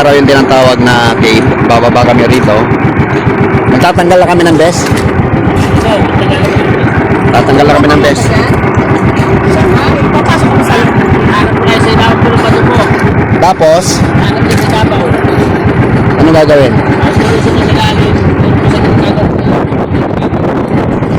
raw yung tinatawag na cave. Bababa kami rito. Magtatanggal na kami ng best. Tatanggal na kami ng best. Papasok ko sa harap ko kayo sa ilawang pulo pa doon po. Tapos, Harap din sa Davao. ano gagawin? Tapos tuloy sa ilalim. Doon po sa Davao.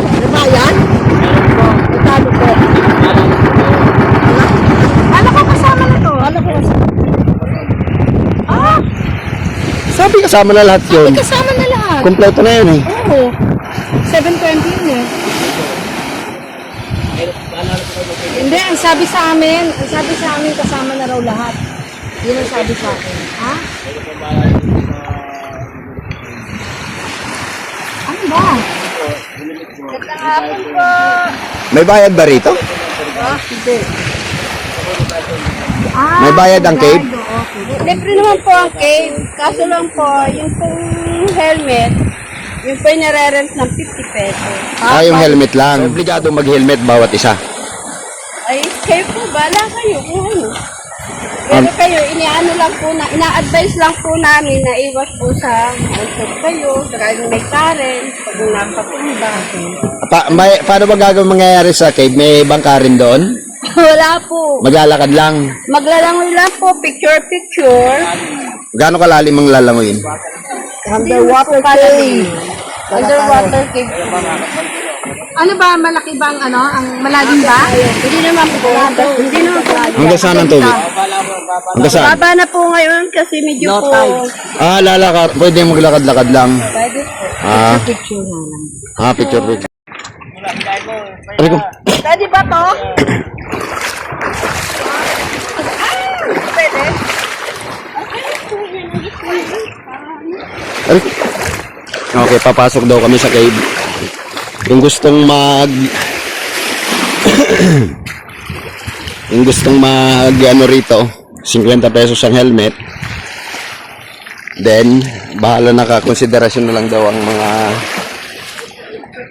Ano ba yan? Meron po. Magkano po? Ano ko kasama na to? Ano ko kasama? Ah, Sabi kasama na lahat yun. kasama na lahat. Kompleto na yun eh. Oo. 720 yun eh. Hindi, ang sabi sa amin kasama na raw lahat. Yun ang sabi sa akin. Ha? Ano ba? Gandang hapon po. May bayad ba rito? Ah, hindi. May bayad ang cave? Libre naman po ang cave. Kaso lang po, yung pong helmet, yung po yung nare-rent ng 50 pesos. Yung helmet lang. Obligado mag-helmet bawat isa. Ay, kayo po, bala kayo kung ano. Pero kayo, ina-advise lang po namin na iwas po sa mausap kayo, saka yung may current, pag napatumba. Paano ba gagawin mangyayari sa cave? May bangka rin doon? Wala po. Maglalakad lang. Maglalangoy lang po, picture-picture. Gaano kalalim ang lalangoyin? Underwater cave. Underwater cave. Ano ba, malaki bang ano, ang malalim ba? Hindi naman po. Hindi naman po. Hanggang saan ang tubig? Hanggang saan? Baba na po ngayon kasi medyo po. Lalakad. Pwede maglakad-lakad lang. Pwede po. Picture na lang. Picture. Aray ko. Pwede ba to? Pwede. Aray ko. Okay, papasok daw kami sa cave. Yung gustong ano rito, 50 pesos ang helmet. Then, bahala na konsiderasyon na lang daw ang mga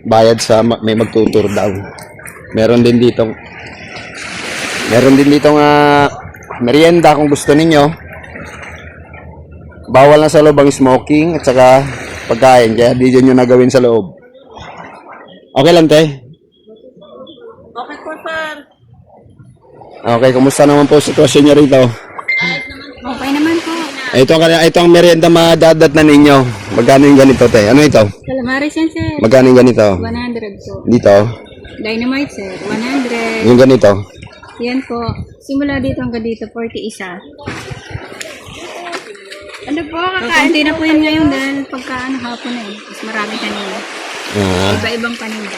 bayad sa may magtutur daw. Meron din dito merienda kung gusto ninyo. Bawal na sa loob ang smoking at saka pagkain, kaya di nyo na gawin sa loob. Okay lang, te? Okay po, sir. Okay, kumusta naman po sitwasyon nyo rito? Okay naman po. Ito ang merienda madadat na ninyo. Magkano yung ganito, te? Ano ito? Calamares yan, sir. Magkano yung ganito? 100 po. Dito? Dynamite, sir. 100. Yung ganito? Yan po. Simula dito hanggang dito, 40 isa. Ano po, kakain? Hindi na po yun ngayon dahil pagka hapon na eh. Mas marami kanina. Iba-ibang paninda.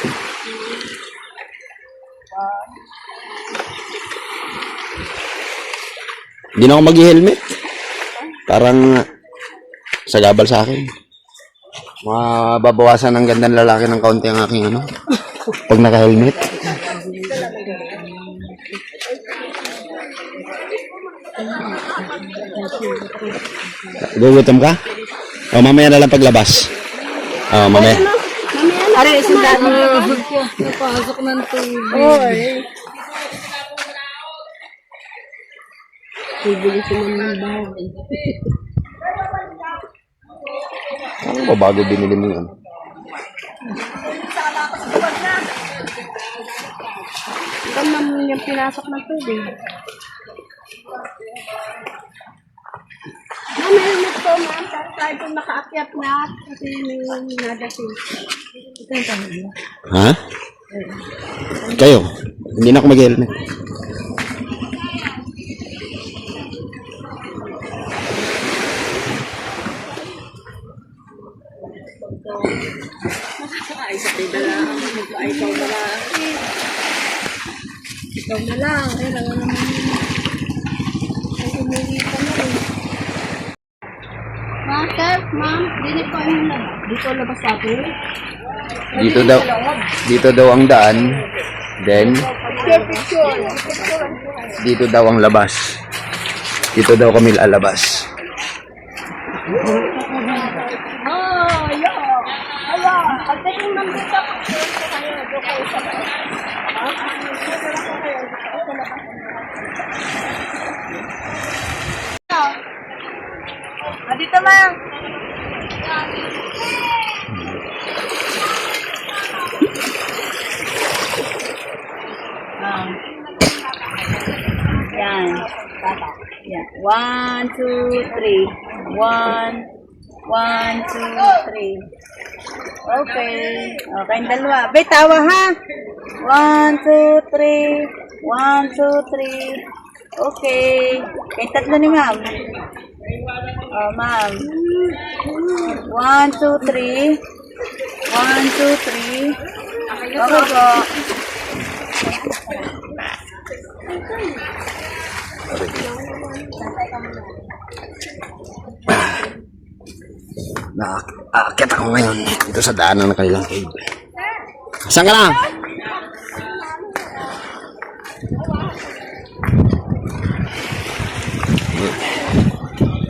Hindi na ako mag-helmet. Parang sagabal sa akin. Mababawasan ng gandang lalaki ng kaunti ang aking ano. Pag naka-helmet. Gugutom ka? O, mamaya na lang paglabas. O, mamaya. Ari, sundan mo. Napasok ng tubig. Oy. Bibili sila ng bagay. Ano ba bago binili mo yun? Ito naman yung pinasok ng tubig. May helmet po, ma'am. Tayo po nakaakyat na kasi may nadating. Ito yung kanina. Ha? Kayo? Hindi na ako mag-helmet. Ay, sa tida lang. Ay, ikaw na lang. Ikaw na lang. Ay, lang naman. Ay, umuwi ka na rin. Ma'am, sir, ma'am, dito po yung dito labas sa atin. Dito daw ang daan. Then, Picture. dito daw ang labas. Dito daw kami lalabas. Oh, yeah. Hala, pagdating ng dito, kayo, doon kayo sa labas. 1, 2, 3. 1, 1, 2, 3. Okay. Okay, yung dalawa. Bay, tawa ha. 1, 2, 3. 1, 2, 3. Okay. Kay tatlo ni ma'am. Oh, ma'am. 1, 2, 3. 1, 2, 3. Okay po. Aakyat ako ngayon dito sa daanan ng kanilang cave. Saan ka na?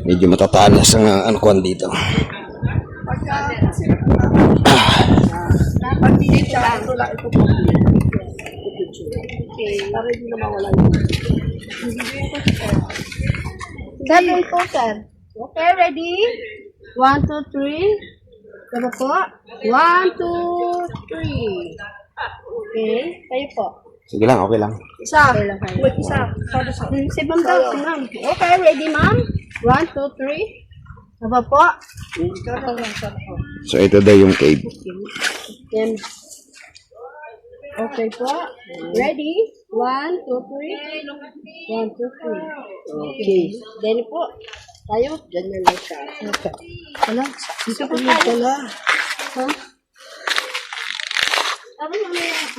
Medyo matatalas ang anukuan dito. Ganun po, sir. Okay, ready? 1, 2, 3. Diba po? 1, 2, 3. Okay, kayo po. Sige lang, okay lang. Isa. Wait, isa. Si ma'am daw, si ma'am. Okay, ready, ma'am? 1, 2, 3. Diba po? So ito daw yung cave. Then, okay po. Ready? 1, 2, 3. 1, 2, 3. Okay. Then po, tayo. Diyan na lang siya. Wala. Dito po tayo. Ha? Tama naman yan.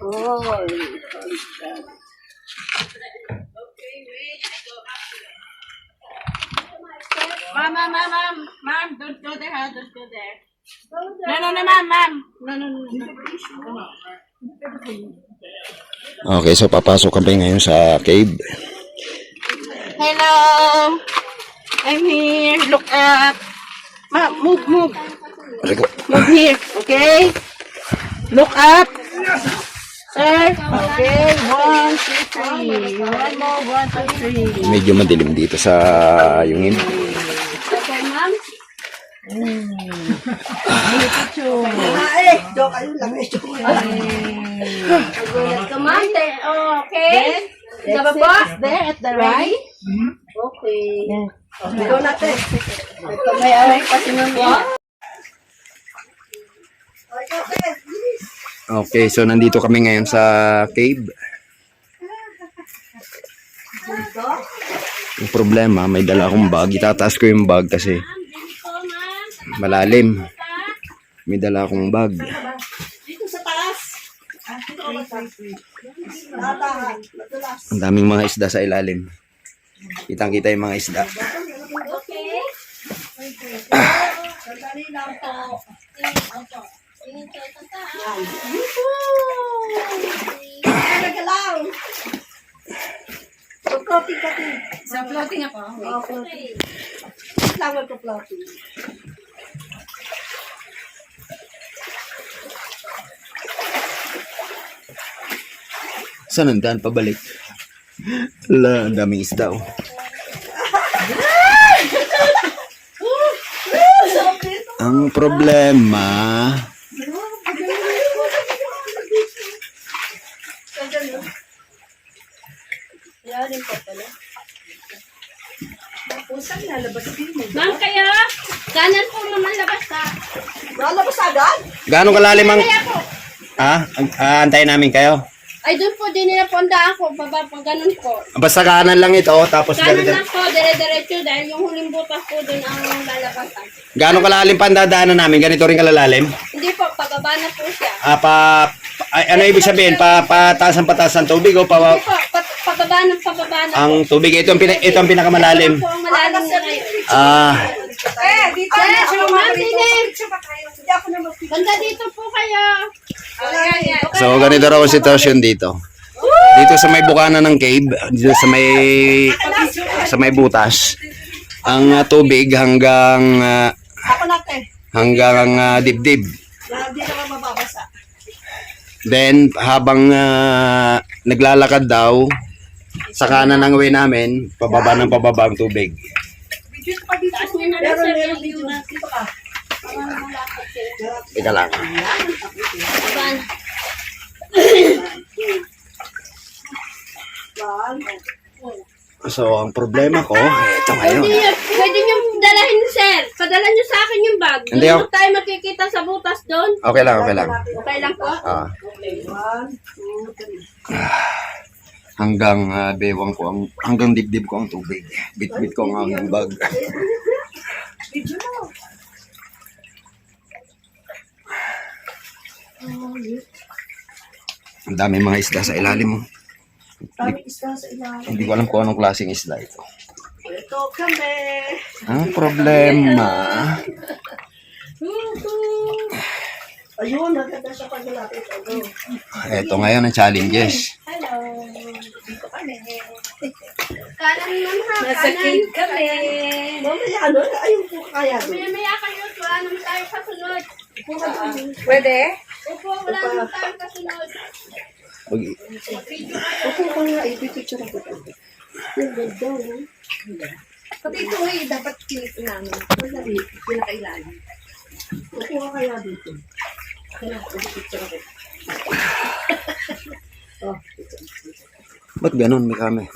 Oh. Ma'am, don't go there, ha? Don't go there. No, ma'am. No. Okay, so papasok kami ngayon sa cave. Hello. I'm here. Look up. Ma'am, move. Rico. Move here, okay? Look up. Sir, okay. 1, 2, 3. One more, 1, 2, 3. Medyo madilim dito sa yungin. Okay, ma'am. Come on, okay. Diba po? There at the right. Okay. Go natin. May away pa si ma'am. Okay, so nandito kami ngayon sa cave. Yung problema, may dala akong bag. Itataas ko yung bag kasi malalim. May dala akong bag. Ang daming mga isda sa ilalim. Kitang-kita yung mga isda. Sa floating ako. Flower ko floating. Saan ang daan pabalik? Wala, ang daming isda oh. Ang problema, Ma'am, kayo? Kanan po naman labas ha. gaano kalalim ang... Antayin namin kayo. Ay, doon po, din nila po ang daan ko. Baba po, ganun po. Basta kanan lang ito, tapos Kanan ganito. lang po, dire-diretso dahil yung huling butas po doon ang lalabasan. Gaano kalalim pa ang dadaanan namin? Ganito rin kalalalim? Hindi po, pababa na po siya. Ano ibig sabihin? Pataas ang tubig o Hindi po, pababa na po. ang tubig? Ito ang pinakamalalim. Ito po ang malalim na ngayon. Dito Sir, na siya ma'am, banda dito po kayo. So, ganito raw ang sitwasyon dito. Dito sa may bukana ng cave, dito sa may butas, ang tubig hanggang dibdib. Hindi naman mababasa. Then, habang naglalakad daw, sa kanan ng way namin, pababa ng pababa ang tubig. Taas niyo na lang, sir, yung view. Teka lang. Saan? So, ang problema ko, ito ngayon. Pwede niyo dalahin, sir. Padala niyo sa akin yung bag. Hindi Hindi ako- tayo makikita sa butas doon. Okay lang, okay lang. Okay lang po? Ah. Hanggang bewang ko, hanggang dibdib ko ang tubig. Bit-bit ko ang aking bag. Ang dami mga isda sa ilalim mo. Hindi ko alam kung anong klaseng isda ito. Ito kami. Ang problema, Ayun, maganda siya pag malapit. ito ngayon ang challenges. Kanan naman ha. Nasa Kanan. cave kami. Mamaya, ano? Ayun po kaya doon. Maya kayo. Wala naman tayo kasunod. Pwede? Opo, wala naman tayo kasunod. Opo, kaya ipipicture ako. Yung ganda, no? Pati ito ay dapat kilit namin. Madali, pinakailalim. Opo, kaya dito. Kaya, ipipicture ako. Oh, Ba't ganun? May kami.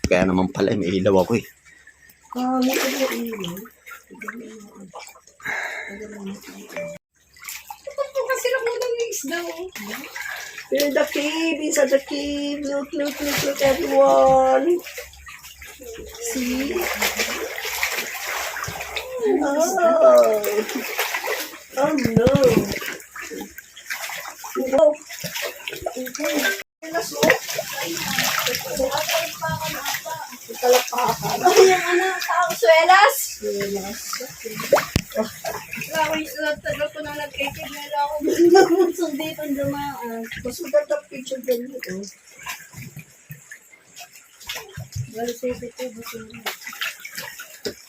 Kaya naman pala, may ilaw ako eh. may ito mo Kasi ako ng isda. In the cave, inside the cave. Look, look, look, look, everyone. See? Oh. Oh no. Oh. Yung ano, suelas. Wala ko yung sulat. Tagal ko nang nagkikid. Meron ako sundito dumaan. Mas maganda picture din ito.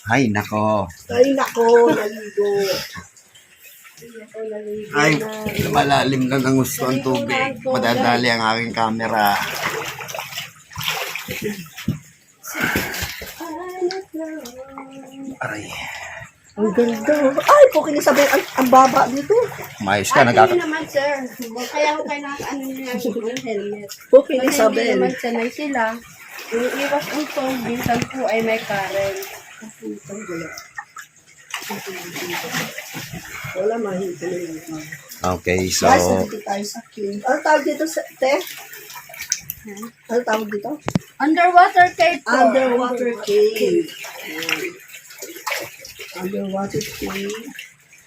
Ay, nako. Ay, nako, naligo. Ay, malalim lang ang gusto ang tubig. Madadali ang aking camera. Aray. Ang ganda. Ay, po kinisabay, ang baba dito. Mayos ka, Hindi naman, sir. Kaya ko kayo ano niya yung helmet. Po Kasi hindi kinisabay. naman sanay sila. Yung iwas utong, minsan po ay may current. Wala, mahito na yun. Okay, so Guys, nandito tayo sa cave. Ano tawag dito, te? Ano tawag dito? Underwater cave po. Underwater cave. Underwater cave.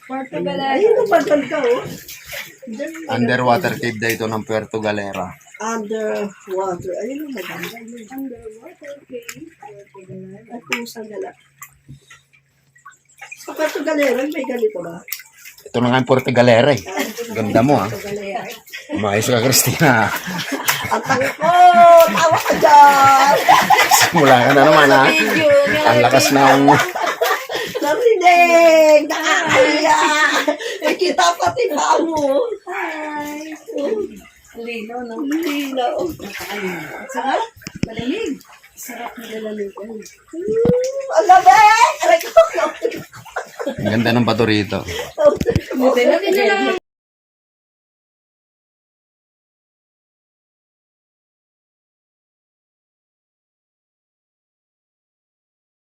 Puerto Galera. Ayun ang pagkanta, oh. underwater cave daw ito ng Puerto Galera. Underwater. Ayun ang maganda. Underwater cave. At kung sa gala. Sa Puerto Galera, may ganito ba? Ito na nga ang Puerto Galera eh. Ganda mo ah. Umayos ka, Christina. At ko! Tawa ka dyan! Simula ka na naman ah. Ang lakas ng... Narinig! Nakakaya! Nakita pati pa mo. Hi. Lino, no? Linaw. Sarap? Malamig. Sarap na lalamigan. Ang lamig! Aray ko! Ang ganda ng bato rito. Buti na lang